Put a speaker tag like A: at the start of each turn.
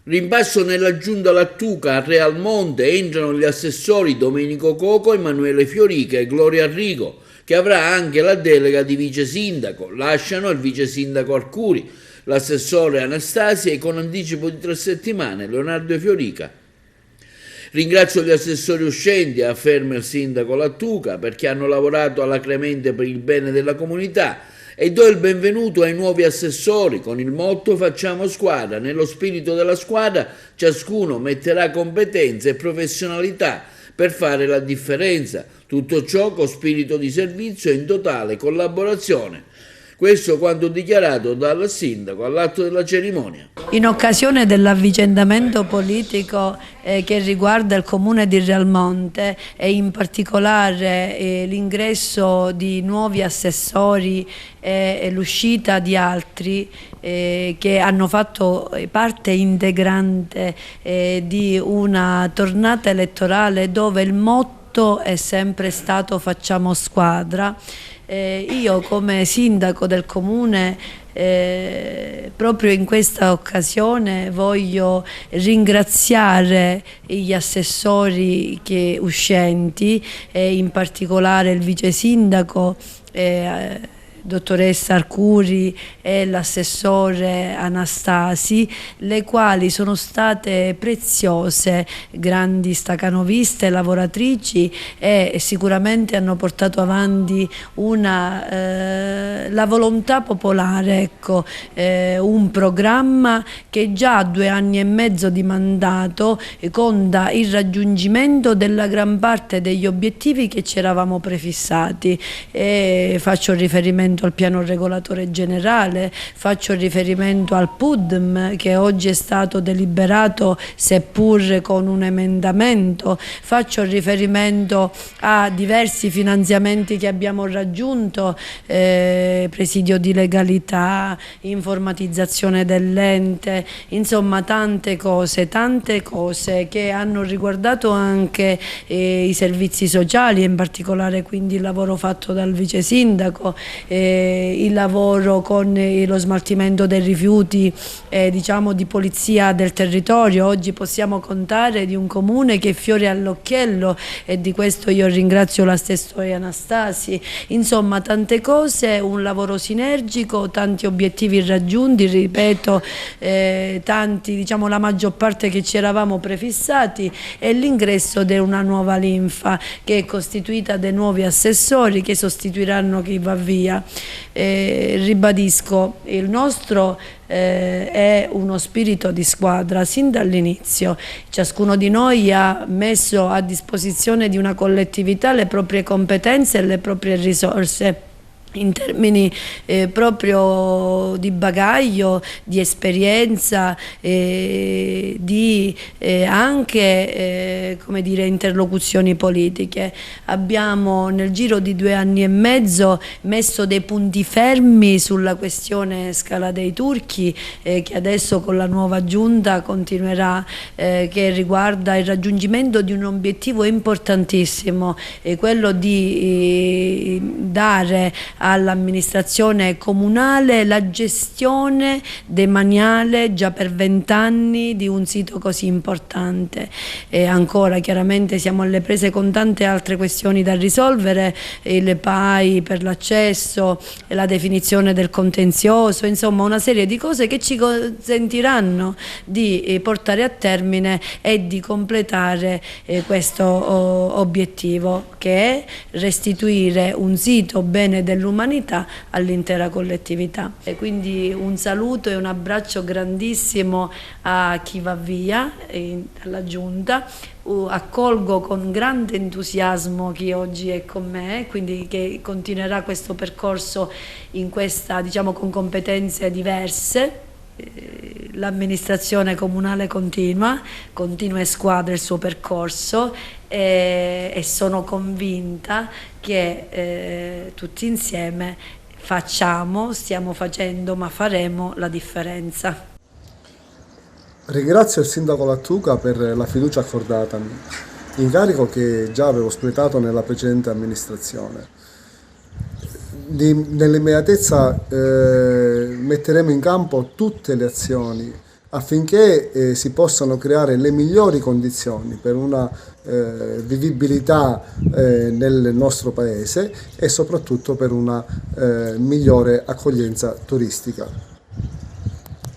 A: Rimpasso nella giunta Lattuca a Real Monte entrano gli assessori Domenico Coco, Emanuele Fiorica e Gloria Rigo, che avrà anche la delega di vice sindaco. Lasciano il vice sindaco Arcuri, l'assessore Anastasia e con anticipo di 3 settimane Leonardo Fiorica. Ringrazio gli assessori uscenti, afferma il sindaco Lattuca, perché hanno lavorato alacremente per il bene della comunità, e do il benvenuto ai nuovi assessori con il motto facciamo squadra. Nello spirito della squadra ciascuno metterà competenze e professionalità per fare la differenza, tutto ciò con spirito di servizio e in totale collaborazione. Questo quanto dichiarato dal sindaco all'atto della cerimonia.
B: In occasione dell'avvicendamento politico che riguarda il comune di Realmonte e in particolare l'ingresso di nuovi assessori e l'uscita di altri che hanno fatto parte integrante di una tornata elettorale dove il motto è sempre stato facciamo squadra. Io come sindaco del comune proprio in questa occasione voglio ringraziare gli assessori uscenti e in particolare il vice sindaco dottoressa Arcuri e l'assessore Anastasi, le quali sono state preziose, grandi stacanoviste, lavoratrici e sicuramente hanno portato avanti la volontà popolare, ecco, un programma che già a 2 anni e mezzo di mandato conta il raggiungimento della gran parte degli obiettivi che ci eravamo prefissati. Faccio riferimento al piano regolatore generale, faccio riferimento al PUDM che oggi è stato deliberato seppur con un emendamento, faccio riferimento a diversi finanziamenti che abbiamo raggiunto, presidio di legalità, informatizzazione dell'ente, insomma tante cose che hanno riguardato anche i servizi sociali, in particolare quindi il lavoro fatto dal vice sindaco, il lavoro con lo smaltimento dei rifiuti, diciamo di polizia del territorio. Oggi possiamo contare di un comune che è fiore all'occhiello e di questo io ringrazio l'assessore Anastasi. Insomma tante cose, un lavoro sinergico, tanti obiettivi raggiunti, ripeto, tanti, diciamo la maggior parte che ci eravamo prefissati, e l'ingresso di una nuova linfa che è costituita da nuovi assessori che sostituiranno chi va via. Ribadisco, il nostro è uno spirito di squadra sin dall'inizio. Ciascuno di noi ha messo a disposizione di una collettività le proprie competenze e le proprie risorse in termini proprio di bagaglio, di esperienza, di anche come dire, interlocuzioni politiche. Abbiamo nel giro di 2 anni e mezzo messo dei punti fermi sulla questione Scala dei Turchi, che adesso con la nuova giunta continuerà, che riguarda il raggiungimento di un obiettivo importantissimo, quello di dare all'amministrazione comunale la gestione demaniale già per 20 anni di un sito così importante. E ancora chiaramente siamo alle prese con tante altre questioni da risolvere, le PAI per l'accesso, la definizione del contenzioso, insomma una serie di cose che ci consentiranno di portare a termine e di completare questo obiettivo, che è restituire un sito bene dell'umanità all'intera collettività. E quindi un saluto e un abbraccio grandissimo a chi va via, alla giunta. Accolgo con grande entusiasmo chi oggi è con me, quindi che continuerà questo percorso in questa, diciamo, con competenze diverse. L'amministrazione comunale continua e squadra il suo percorso, e sono convinta che tutti insieme stiamo facendo, ma faremo la differenza.
C: Ringrazio il sindaco Lattuca per la fiducia accordatami, incarico che già avevo espletato nella precedente amministrazione. Nell'immediatezza metteremo in campo tutte le azioni affinché si possano creare le migliori condizioni per una vivibilità nel nostro paese e soprattutto per una migliore accoglienza turistica.